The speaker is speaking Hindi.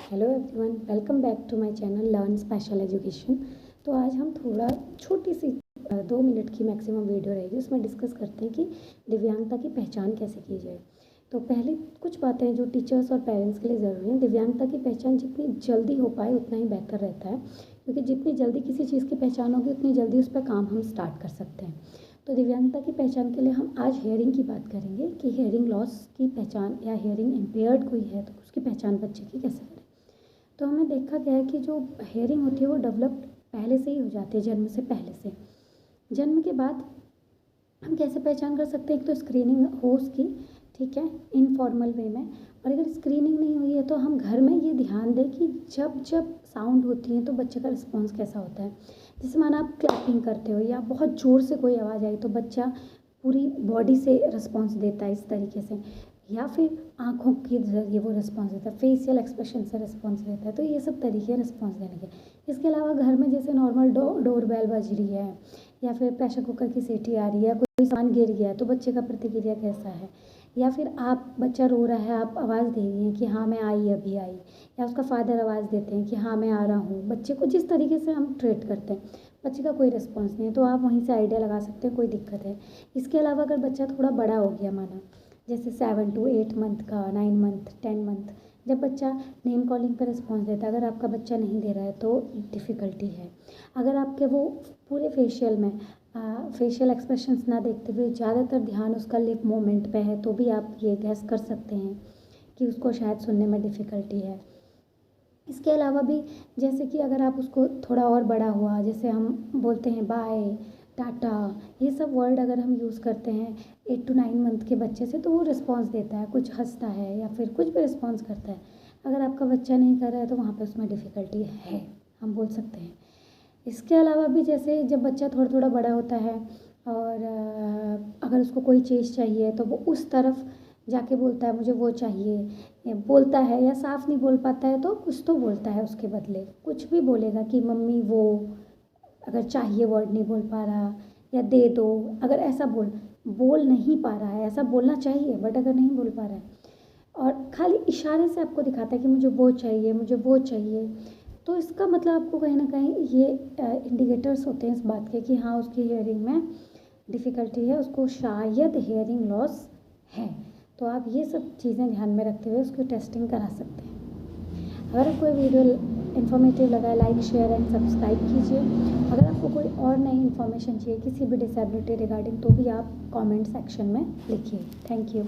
Hello everyone, welcome back to my channel learn special education. तो आज हम थोड़ा छोटी सी 2 मिनट की मैक्सिमम वीडियो रहेगी, उसमें डिस्कस करते हैं कि दिव्यांगता की पहचान कैसे की जाए। तो पहले कुछ बातें जो टीचर्स और पेरेंट्स के लिए ज़रूरी हैं। दिव्यांगता की पहचान जितनी जल्दी हो पाए उतना ही बेहतर रहता है, क्योंकि जितनी जल्दी किसी चीज़ की पहचान होगी उतनी जल्दी उस पर काम हम स्टार्ट कर सकते हैं। तो दिव्यांगता की पहचान के लिए हम आज हेयरिंग की बात करेंगे कि हेयरिंग लॉस की पहचान या हेयरिंग इम्पेयर्ड कोई है तो उसकी पहचान बच्चे की कैसे करें। तो हमें देखा गया है कि जो हेयरिंग होती है वो डेवलप्ड पहले से ही हो जाती है, जन्म से पहले से। जन्म के बाद हम कैसे पहचान कर सकते हैं, एक तो स्क्रीनिंग हो उसकी, ठीक है, इनफॉर्मल वे में। और अगर स्क्रीनिंग नहीं हुई है तो हम घर में ये ध्यान दें कि जब जब साउंड होती है तो बच्चे का रिस्पॉन्स कैसा होता है। जैसे माना आप क्लैपिंग करते हो या बहुत ज़ोर से कोई आवाज़ आई तो बच्चा पूरी बॉडी से रिस्पॉन्स देता है इस तरीके से, या फिर आँखों के जरिए वो रिस्पॉन्स देता है, फेशियल एक्सप्रेशन से रिस्पॉन्स देता है। तो ये सब तरीके हैं रिस्पॉन्स देने के। इसके अलावा घर में जैसे नॉर्मल डोर बेल बज रही है या फिर प्रेशर कुकर की सीटी आ रही है, कोई सामान गिर गया है तो बच्चे का प्रतिक्रिया कैसा है, या फिर आप बच्चा रो रहा है, आप आवाज़ दे रही हैं कि हाँ मैं आई, अभी आई, या उसका फादर आवाज़ देते हैं कि हाँ मैं आ रहा हूँ। बच्चे को जिस तरीके से हम ट्रीट करते हैं, बच्चे का कोई रिस्पॉन्स नहीं है तो आप वहीं से आइडिया लगा सकते हैं कोई दिक्कत है। इसके अलावा अगर बच्चा थोड़ा बड़ा हो गया, माना जैसे 7 to 8 मंथ का, 9 मंथ, 10 मंथ, जब बच्चा नेम कॉलिंग पर रिस्पॉन्स देता है, अगर आपका बच्चा नहीं दे रहा है तो डिफ़िकल्टी है। अगर आपके वो पूरे फेशियल में फेशियल एक्सप्रेशंस ना देखते हुए ज़्यादातर ध्यान उसका लिप मूवमेंट पे है तो भी आप ये गैस कर सकते हैं कि उसको शायद सुनने में डिफ़िकल्टी है। इसके अलावा भी जैसे कि अगर आप उसको थोड़ा और बड़ा हुआ, जैसे हम बोलते हैं बाय, टाटा, ये सब वर्ड अगर हम यूज़ करते हैं 8 to 9 मंथ के बच्चे से तो वो रिस्पॉन्स देता है, कुछ हंसता है या फिर कुछ भी रिस्पॉन्स करता है। अगर आपका बच्चा नहीं कर रहा है तो वहाँ पे उसमें डिफ़िकल्टी है, हम बोल सकते हैं। इसके अलावा भी जैसे जब बच्चा थोड़ा थोड़ा बड़ा होता है और अगर उसको कोई चीज़ चाहिए तो वो उस तरफ जाके बोलता है मुझे वो चाहिए, बोलता है, या साफ नहीं बोल पाता है तो कुछ तो बोलता है, उसके बदले कुछ भी बोलेगा कि मम्मी वो, अगर चाहिए वर्ड नहीं बोल पा रहा, या दे दो, अगर ऐसा बोल नहीं पा रहा है, ऐसा बोलना चाहिए बट अगर नहीं बोल पा रहा है और खाली इशारे से आपको दिखाता है कि मुझे वो चाहिए, मुझे वो चाहिए, तो इसका मतलब आपको कहीं ना कहीं ये इंडिकेटर्स होते हैं इस बात के कि हाँ उसकी हियरिंग में डिफ़िकल्टी है, उसको शायद हियरिंग लॉस है। तो आप ये सब चीज़ें ध्यान में रखते हुए उसकी टेस्टिंग करा सकते हैं। अगर कोई वीडियो इन्फॉर्मेटिव लगा है, लाइक, शेयर एंड सब्सक्राइब कीजिए। अगर आपको कोई और नई इन्फॉर्मेशन चाहिए किसी भी डिसेबिलिटी रिगार्डिंग तो भी आप कमेंट सेक्शन में लिखिए। Thank you.